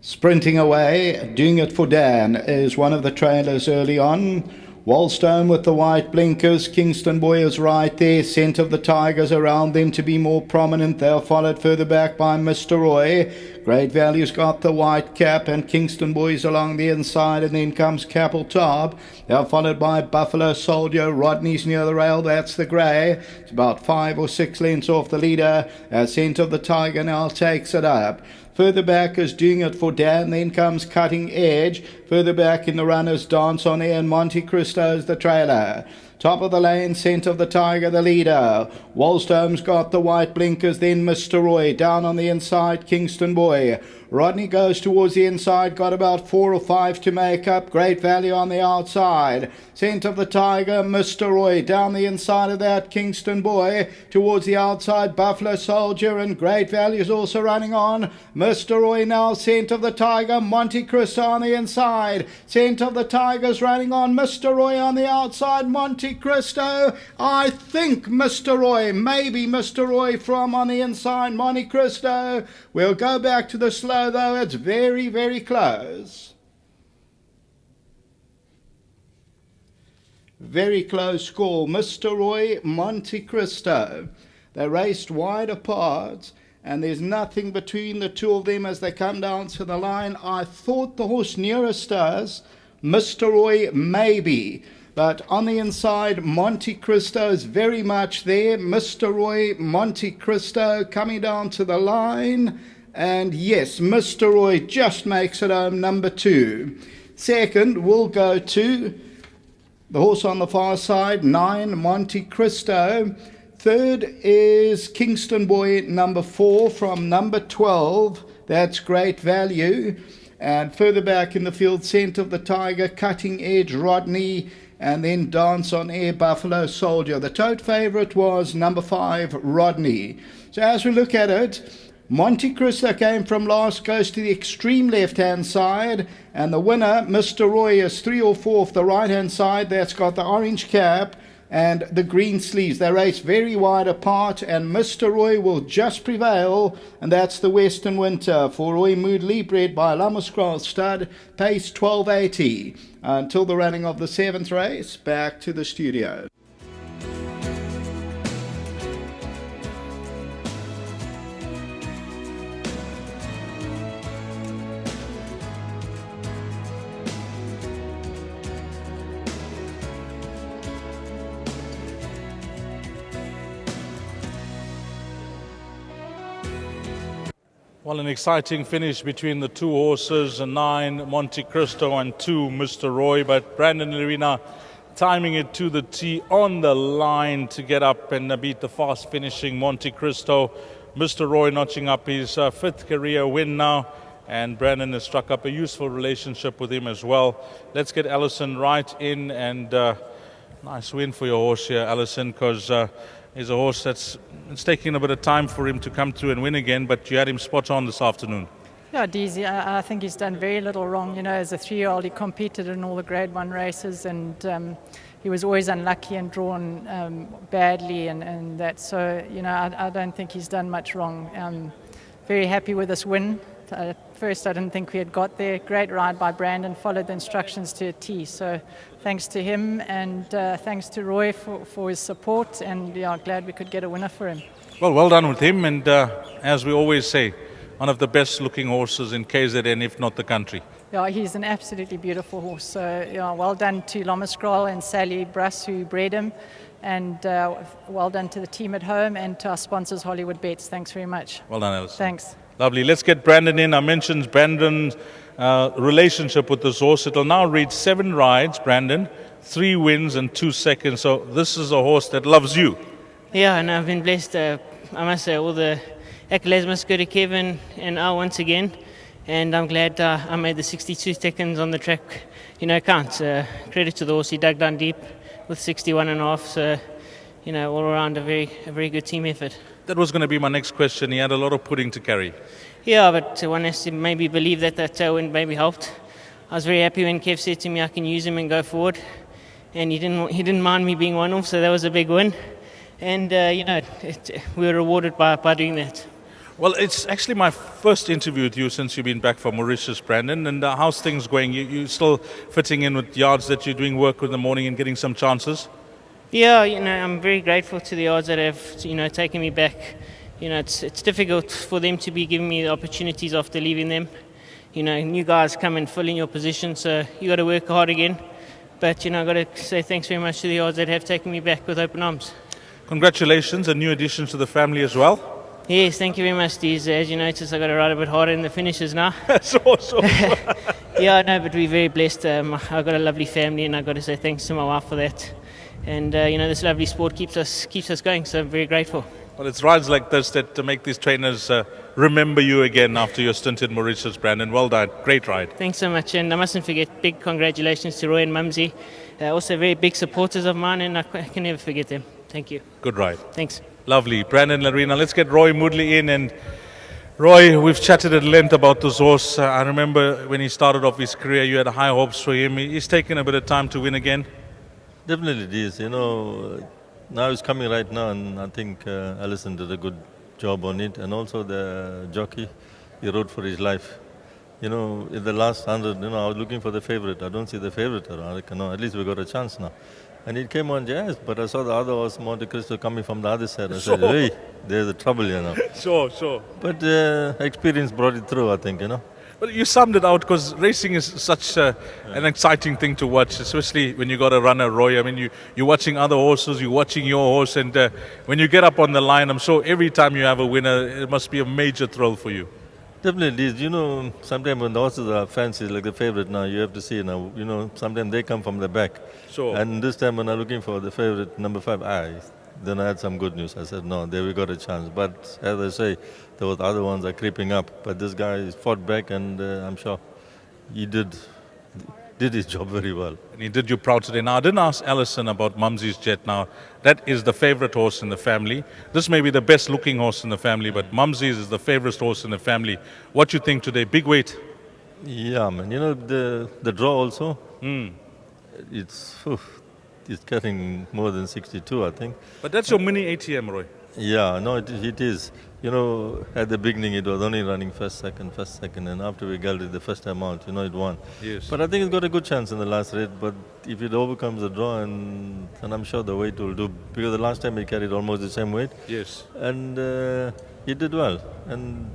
Sprinting away, doing it for Dan, is one of the trailers early on. Wallstone with the white blinkers. Kingston Boy is right there. Scent of the Tigers around them to be more prominent. They're followed further back by Mr. Roy. Great Value's got the white cap, and Kingston Boy's along the inside, and then comes Capel Top. They're followed by Buffalo Soldier. Rodney's near the rail. That's the grey. It's about 5 or 6 lengths off the leader. Scent of the Tiger now takes it up. Further back is Doing It for Dan, then comes Cutting Edge. Further back in the runners, Dance on Air and Monte Cristo is the trailer. Top of the lane, Scent of the Tiger, the leader. Wallstone's got the white blinkers, then Mr. Roy. Down on the inside, Kingston Boy. Rodney goes towards the inside, got about 4 or 5 to make up. Great Value on the outside. Scent of the Tiger, Mr. Roy. Down the inside of that, Kingston Boy. Towards the outside, Buffalo Soldier, and Great Value is also running on. Mr. Roy now, Scent of the Tiger, Monte Cristo on the inside. Scent of the Tiger's running on. Mr. Roy on the outside, Monte Cristo. I think Mr. Roy, maybe Mr. Roy from on the inside, Monte Cristo. We'll go back to the slow, though. It's very, very close. Very close score. Mr. Roy, Monte Cristo. They raced wide apart, and there's nothing between the two of them as they come down to the line. I thought the horse nearest us, Mr. Roy, maybe. But on the inside, Monte Cristo is very much there. Mr. Roy, Monte Cristo coming down to the line. And yes, Mr. Roy just makes it home, number 2. Second, we'll go to the horse on the far side, 9, Monte Cristo. Third is Kingston Boy, number 4, from number 12. That's Great Value. And further back in the field, Scent of the Tiger, Cutting Edge, Rodney, and then Dance on Air, Buffalo Soldier. The tote favourite was number 5, Rodney. So as we look at it, Monte Cristo came from last, goes to the extreme left-hand side, and the winner, Mr. Roy, is 3 or 4 off the right-hand side. That's got the orange cap and the green sleeves. They race very wide apart, and Mr. Roy will just prevail, and that's the Western Winter for Roy Moodley, bred by Lammerskral Stud, pace 12.80. Until the running of the 7th race, back to the studio. Well, an exciting finish between the two horses, 9 Monte Cristo and 2 Mr. Roy, but Brandon Lerena timing it to the tee on the line to get up and beat the fast finishing Monte Cristo. Mr. Roy notching up his 5th career win now, and Brandon has struck up a useful relationship with him as well. Let's get Allison right in, and nice win for your horse here, Allison, because he's a horse it's taking a bit of time for him to come through and win again, but you had him spot on this afternoon. Yeah, Deezy, I think he's done very little wrong. You know, as a 3-year-old, he competed in all the Grade 1 races, and he was always unlucky and drawn badly and that. So, you know, I don't think he's done much wrong. Very happy with this win. At first, I didn't think we had got there. Great ride by Brandon, followed the instructions to a T. So thanks to him, and thanks to Roy for his support, and yeah, glad we could get a winner for him. Well done with him, and as we always say, one of the best looking horses in KZN, if not the country. Yeah, he's an absolutely beautiful horse. So yeah, well done to Lammerskral and Sally Bruss, who bred him, and well done to the team at home and to our sponsors, Hollywood Bets. Thanks very much. Well done, Alison. Thanks. Lovely. Let's get Brandon in. I mentioned Brandon's relationship with this horse. It'll now read 7 rides, Brandon, 3 wins and 2 seconds. So this is a horse that loves you. Yeah, and I've been blessed. I must say, all the accolades must go to Kevin and Al once again. And I'm glad I made the 62 seconds on the track, count. Credit to the horse. He dug down deep with 61.5. So, all around a very good team effort. That was going to be my next question. He had a lot of pudding to carry. Yeah, but one has to maybe believe that tailwind maybe helped. I was very happy when Kev said to me I can use him and go forward, and he didn't mind me being one off, so that was a big win. And we were rewarded by doing that. Well, it's actually my first interview with you since you've been back from Mauritius, Brandon. And how's things going? You still fitting in with yards that you're doing work with in the morning and getting some chances? Yeah, I'm very grateful to the yards that have, taken me back. It's difficult for them to be giving me the opportunities after leaving them. New guys come and fill in your position, so you got to work hard again. But, I got to say thanks very much to the yards that have taken me back with open arms. Congratulations, a new addition to the family as well. Yes, thank you very much, Deez. As you notice, I got to ride a bit harder in the finishes now. Sure. Yeah, no, but we're very blessed. I've got a lovely family, and I've got to say thanks to my wife for that. And this lovely sport keeps us going, so I'm very grateful. Well, it's rides like this that make these trainers remember you again after your stint in Mauritius, Brandon. Well done, great ride. Thanks so much, and I mustn't forget big congratulations to Roy and Mumsy. Also very big supporters of mine, and I can never forget them. Thank you. Good ride. Thanks. Lovely. Brandon Larina, let's get Roy Moodley in. And Roy, we've chatted at length about this horse. I remember when he started off his career, you had high hopes for him. He's taken a bit of time to win again. Definitely it is. Now he's coming right now, and I think Allison did a good job on it. And also the jockey, he rode for his life. In the last 100, I was looking for the favorite. I don't see the favorite around. At least we got a chance now. And it came on, yes, but I saw the other horse, Monte Cristo, coming from the other side. I said, hey, there's a trouble, Sure. But experience brought it through, I think, Well, you summed it out because racing is such an exciting thing to watch, especially when you got a runner, Roy. I mean, you're watching other horses, you're watching your horse, and when you get up on the line, I'm sure every time you have a winner, it must be a major thrill for you. Definitely it is. Sometimes when the horses are fancy, like the favorite now, you have to see now, sometimes they come from the back. Sure. And this time when I'm looking for the favorite, number 5, then I had some good news. I said, no, there we got a chance. But as I say, those other ones are creeping up. But this guy fought back, and I'm sure he did his job very well. And he did you proud today. Now, I didn't ask Allison about Mumsy's Jet. Now, that is the favorite horse in the family. This may be the best looking horse in the family, but Mumsy's is the favorite horse in the family. What you think today? Big weight? Yeah, man. The draw also, it's carrying more than 62, I think. But that's your mini ATM, Roy. Yeah, no, it is. At the beginning it was only running first, second, and after we got it the first time out, it won. Yes. But I think it's got a good chance in the last race, but if it overcomes the draw, and I'm sure the weight will do, because the last time he carried almost the same weight. Yes. And he did well. And,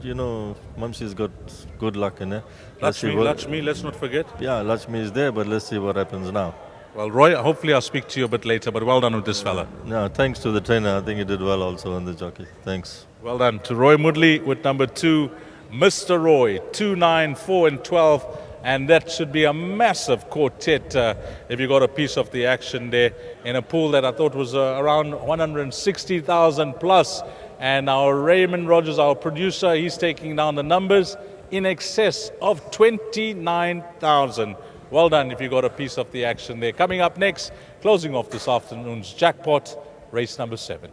Mumsy's got good luck in there. Lakshmi, let's not forget. Yeah, Lakshmi is there, but let's see what happens now. Well, Roy, hopefully I'll speak to you a bit later, but well done with this fella. No, thanks to the trainer. I think he did well also on the jockey. Thanks. Well done to Roy Moodley with number 2, Mr. Roy, 2, 9, 4 and 12. And that should be a massive quartet if you got a piece of the action there in a pool that I thought was around 160,000 plus. And our Raymond Rogers, our producer, he's taking down the numbers in excess of 29,000. Well done if you got a piece of the action there. Coming up next, closing off this afternoon's jackpot, race number 7.